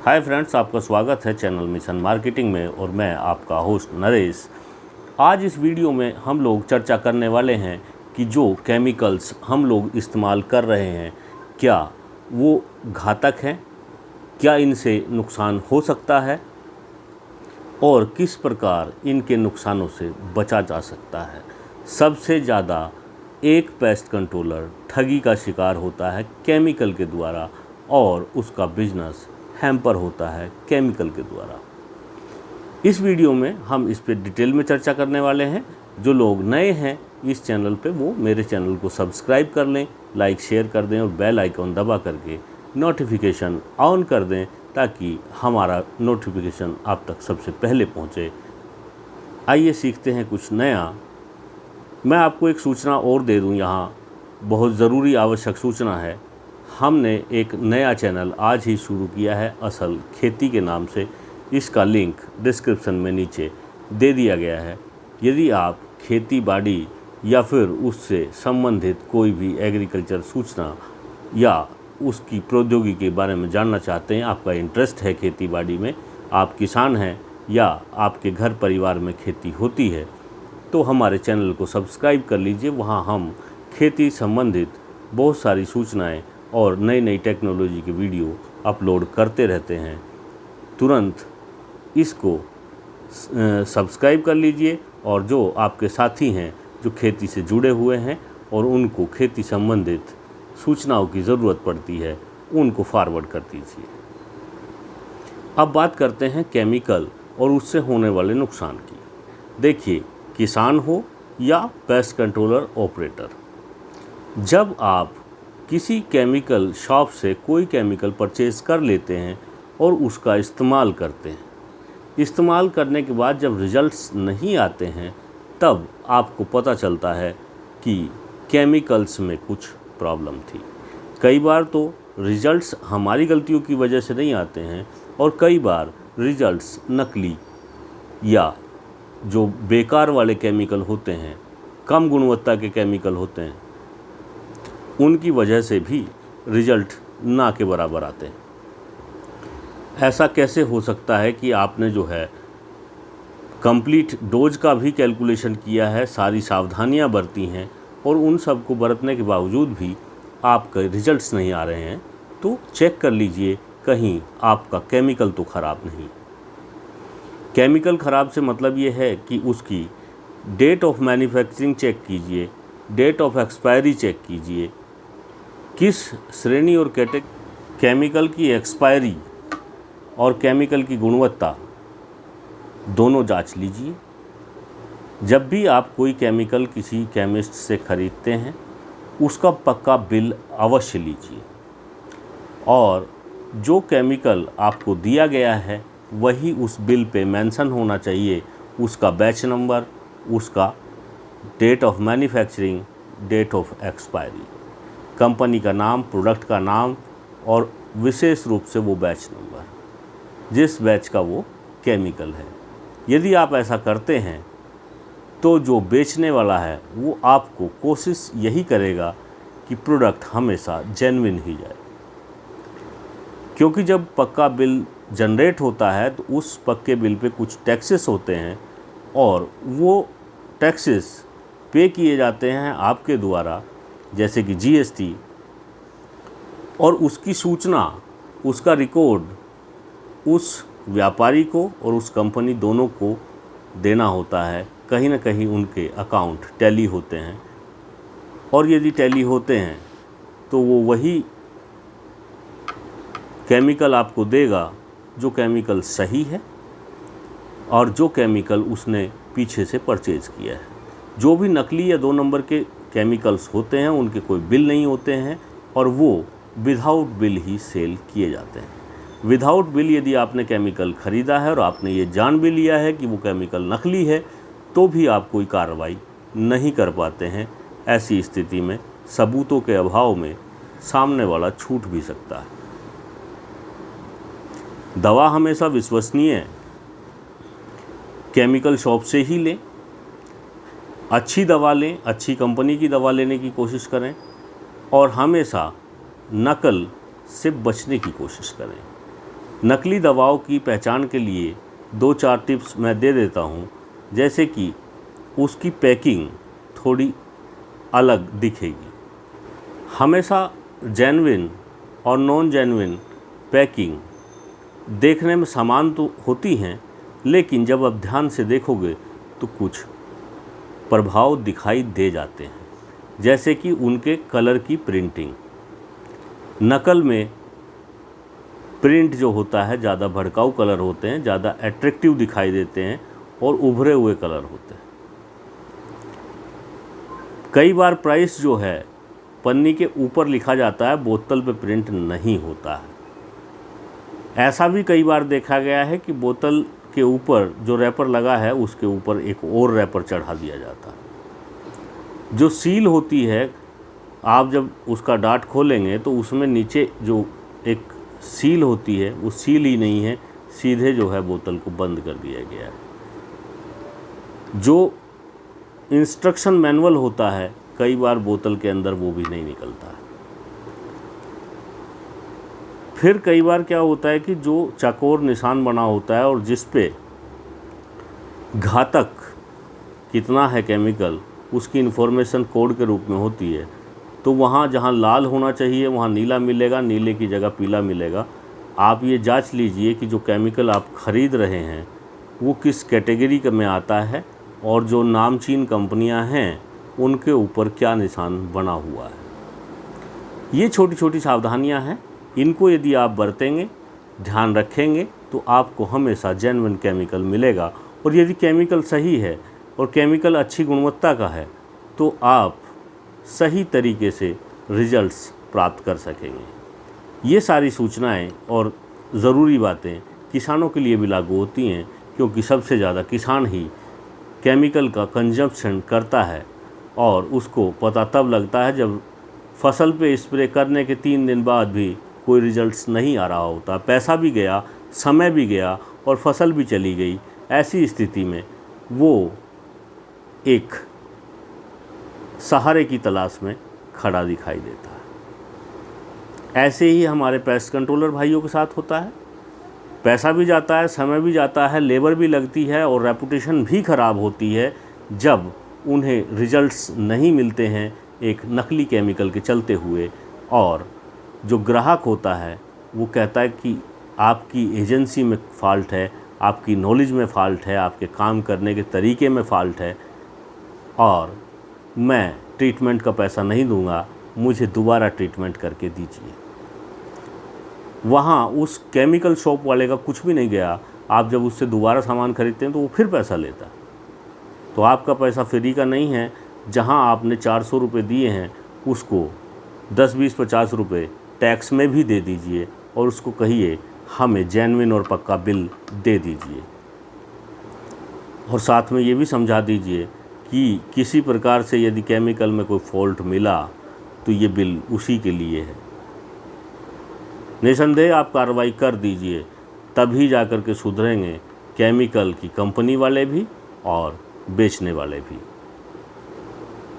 Hi friends, आपका स्वागत है चैनल मिशन मार्केटिंग में और मैं आपका होस्ट नरेश। आज इस वीडियो में हम लोग चर्चा करने वाले हैं कि जो केमिकल्स हम लोग इस्तेमाल कर रहे हैं क्या वो घातक हैं, क्या इनसे नुकसान हो सकता है और किस प्रकार इनके नुकसानों से बचा जा सकता है। सबसे ज़्यादा एक पेस्ट कंट्रोलर ठगी का शिकार होता है केमिकल के द्वारा और उसका बिजनेस हैम्पर होता है केमिकल के द्वारा। इस वीडियो में हम इस पे डिटेल में चर्चा करने वाले हैं। जो लोग नए हैं इस चैनल पे वो मेरे चैनल को सब्सक्राइब कर लें, लाइक शेयर कर दें और बेल आइकन दबा करके नोटिफिकेशन ऑन कर दें ताकि हमारा नोटिफिकेशन आप तक सबसे पहले पहुंचे। आइए सीखते हैं कुछ नया। मैं आपको एक सूचना और दे दूं, यहाँ बहुत ज़रूरी आवश्यक सूचना है। हमने एक नया चैनल आज ही शुरू किया है असल खेती के नाम से। इसका लिंक डिस्क्रिप्शन में नीचे दे दिया गया है। यदि आप खेती बाड़ी या फिर उससे संबंधित कोई भी एग्रीकल्चर सूचना या उसकी प्रौद्योगिकी के बारे में जानना चाहते हैं, आपका इंटरेस्ट है खेती बाड़ी में, आप किसान हैं या आपके घर परिवार में खेती होती है, तो हमारे चैनल को सब्सक्राइब कर लीजिए। वहाँ हम खेती संबंधित बहुत सारी सूचनाएं और नई नई टेक्नोलॉजी की वीडियो अपलोड करते रहते हैं। तुरंत इसको सब्सक्राइब कर लीजिए और जो आपके साथी हैं जो खेती से जुड़े हुए हैं और उनको खेती संबंधित सूचनाओं की ज़रूरत पड़ती है, उनको फॉरवर्ड कर दीजिए। अब बात करते हैं केमिकल और उससे होने वाले नुकसान की। देखिए, किसान हो या पेस्ट कंट्रोलर ऑपरेटर, जब आप किसी केमिकल शॉप से कोई केमिकल परचेज़ कर लेते हैं और उसका इस्तेमाल करते हैं, इस्तेमाल करने के बाद जब रिजल्ट्स नहीं आते हैं तब आपको पता चलता है कि केमिकल्स में कुछ प्रॉब्लम थी। कई बार तो रिजल्ट्स हमारी गलतियों की वजह से नहीं आते हैं और कई बार रिजल्ट्स नकली या जो बेकार वाले केमिकल होते हैं, कम गुणवत्ता के केमिकल होते हैं, उनकी वजह से भी रिजल्ट ना के बराबर आते हैं। ऐसा कैसे हो सकता है कि आपने जो है कंप्लीट डोज का भी कैलकुलेशन किया है, सारी सावधानियां बरती हैं और उन सब को बरतने के बावजूद भी आपके रिजल्ट्स नहीं आ रहे हैं, तो चेक कर लीजिए कहीं आपका केमिकल तो ख़राब नहीं। केमिकल ख़राब से मतलब ये है कि उसकी डेट ऑफ मैन्युफैक्चरिंग चेक कीजिए, डेट ऑफ एक्सपायरी चेक कीजिए, किस श्रेणी और केमिकल की एक्सपायरी और केमिकल की गुणवत्ता दोनों जांच लीजिए। जब भी आप कोई केमिकल किसी केमिस्ट से ख़रीदते हैं उसका पक्का बिल अवश्य लीजिए और जो केमिकल आपको दिया गया है वही उस बिल पे मेंशन होना चाहिए, उसका बैच नंबर, उसका date of manufacturing, date of expiry, company का नाम, प्रोडक्ट का नाम और विशेष रूप से वो बैच नंबर, जिस बैच का वो केमिकल है। यदि आप ऐसा करते हैं तो जो बेचने वाला है वो आपको कोशिश यही करेगा कि प्रोडक्ट हमेशा जेन्युइन ही जाए, क्योंकि जब पक्का बिल जनरेट होता है तो उस पक्के बिल पे कुछ टैक्सेस होते हैं और वो टैक्सेस पे किए जाते हैं आपके द्वारा, जैसे कि जीएसटी, और उसकी सूचना, उसका रिकॉर्ड उस व्यापारी को और उस कंपनी दोनों को देना होता है। कहीं ना कहीं उनके अकाउंट टैली होते हैं और यदि टैली होते हैं तो वो वही केमिकल आपको देगा जो केमिकल सही है और जो केमिकल उसने पीछे से परचेज़ किया है। जो भी नकली या 2 नंबर के केमिकल्स होते हैं उनके कोई बिल नहीं होते हैं और वो विदाउट बिल ही सेल किए जाते हैं। विदाउट बिल यदि आपने केमिकल ख़रीदा है और आपने ये जान भी लिया है कि वो केमिकल नकली है तो भी आप कोई कार्रवाई नहीं कर पाते हैं। ऐसी स्थिति में सबूतों के अभाव में सामने वाला छूट भी सकता है। दवा हमेशा विश्वसनीय केमिकल शॉप से ही लें, अच्छी दवा लें, अच्छी कंपनी की दवा लेने की कोशिश करें और हमेशा नकल से बचने की कोशिश करें। नकली दवाओं की पहचान के लिए 2-4 टिप्स मैं दे देता हूँ, जैसे कि उसकी पैकिंग थोड़ी अलग दिखेगी। हमेशा जेन्युइन और नॉन जेन्युइन पैकिंग देखने में समान तो होती हैं, लेकिन जब आप ध्यान से देखोगे तो कुछ प्रभाव दिखाई दे जाते हैं, जैसे कि उनके कलर की प्रिंटिंग। नकल में प्रिंट जो होता है ज़्यादा भड़काऊ कलर होते हैं, ज़्यादा एट्रैक्टिव दिखाई देते हैं और उभरे हुए कलर होते हैं। कई बार प्राइस जो है पन्नी के ऊपर लिखा जाता है, बोतल पे प्रिंट नहीं होता है। ऐसा भी कई बार देखा गया है कि बोतल के ऊपर जो रैपर लगा है उसके ऊपर एक और रैपर चढ़ा दिया जाता है। जो सील होती है, आप जब उसका डाट खोलेंगे तो उसमें नीचे जो एक सील होती है वो सील ही नहीं है, सीधे जो है बोतल को बंद कर दिया गया है। जो इंस्ट्रक्शन मैनुअल होता है कई बार बोतल के अंदर वो भी नहीं निकलता है। फिर कई बार क्या होता है कि जो चौकोर निशान बना होता है और जिस पे घातक कितना है केमिकल, उसकी इन्फॉर्मेशन कोड के रूप में होती है, तो वहाँ जहाँ लाल होना चाहिए वहाँ नीला मिलेगा, नीले की जगह पीला मिलेगा। आप ये जांच लीजिए कि जो केमिकल आप ख़रीद रहे हैं वो किस कैटेगरी में आता है और जो नामचीन कंपनियां हैं उनके ऊपर क्या निशान बना हुआ है। ये छोटी छोटी सावधानियां हैं, इनको यदि आप बरतेंगे, ध्यान रखेंगे तो आपको हमेशा जेन्युइन केमिकल मिलेगा। और यदि केमिकल सही है और केमिकल अच्छी गुणवत्ता का है तो आप सही तरीके से रिजल्ट्स प्राप्त कर सकेंगे। ये सारी सूचनाएं और ज़रूरी बातें किसानों के लिए भी लागू होती हैं, क्योंकि सबसे ज़्यादा किसान ही केमिकल का कंजम्पशन करता है और उसको पता तब लगता है जब फसल पे स्प्रे करने के 3 दिन बाद भी कोई रिजल्ट्स नहीं आ रहा होता। पैसा भी गया, समय भी गया और फसल भी चली गई। ऐसी स्थिति में वो एक सहारे की तलाश में खड़ा दिखाई देता है। ऐसे ही हमारे पेस्ट कंट्रोलर भाइयों के साथ होता है। पैसा भी जाता है, समय भी जाता है, लेबर भी लगती है और रेपुटेशन भी ख़राब होती है जब उन्हें रिजल्ट्स नहीं मिलते हैं एक नकली केमिकल के चलते हुए। और जो ग्राहक होता है वो कहता है कि आपकी एजेंसी में फ़ॉल्ट है, आपकी नॉलेज में फ़ॉल्ट है, आपके काम करने के तरीके में फ़ॉल्ट है और मैं ट्रीटमेंट का पैसा नहीं दूंगा, मुझे दोबारा ट्रीटमेंट करके दीजिए। वहाँ उस केमिकल शॉप वाले का कुछ भी नहीं गया। आप जब उससे दोबारा सामान खरीदते हैं तो वो फिर पैसा लेता है। तो आपका पैसा फ्री का नहीं है। जहाँ आपने 400 रुपये दिए हैं उसको 10, 20, 50 रुपये टैक्स में भी दे दीजिए और उसको कहिए हमें जेन्युइन और पक्का बिल दे दीजिए। और साथ में ये भी समझा दीजिए कि किसी प्रकार से यदि केमिकल में कोई फॉल्ट मिला तो ये बिल उसी के लिए है। निसंदेह आप कार्रवाई कर दीजिए, तभी जाकर के सुधरेंगे केमिकल की कंपनी वाले भी और बेचने वाले भी।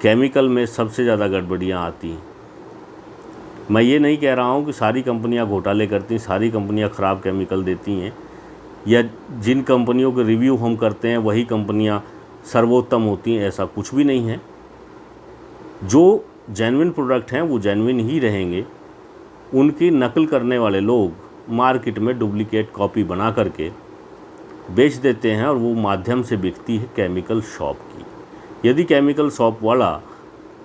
केमिकल में सबसे ज़्यादा गड़बड़ियाँ आती हैं। मैं ये नहीं कह रहा हूँ कि सारी कंपनियाँ घोटाले करती हैं, सारी कंपनियाँ ख़राब केमिकल देती हैं, या जिन कंपनियों के रिव्यू हम करते हैं वही कंपनियाँ सर्वोत्तम होती हैं, ऐसा कुछ भी नहीं है। जो जेन्युइन प्रोडक्ट हैं वो जेन्युइन ही रहेंगे। उनकी नकल करने वाले लोग मार्केट में डुप्लीकेट कॉपी बना करके बेच देते हैं और वो माध्यम से बिकती है केमिकल शॉप की। यदि केमिकल शॉप वाला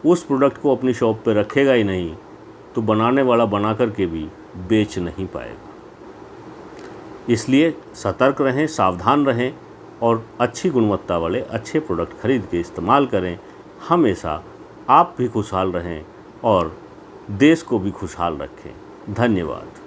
उस प्रोडक्ट को अपनी शॉप पे रखेगा ही नहीं तो बनाने वाला बना करके भी बेच नहीं पाएगा। इसलिए सतर्क रहें, सावधान रहें और अच्छी गुणवत्ता वाले अच्छे प्रोडक्ट खरीद के इस्तेमाल करें। हमेशा आप भी खुशहाल रहें और देश को भी खुशहाल रखें। धन्यवाद।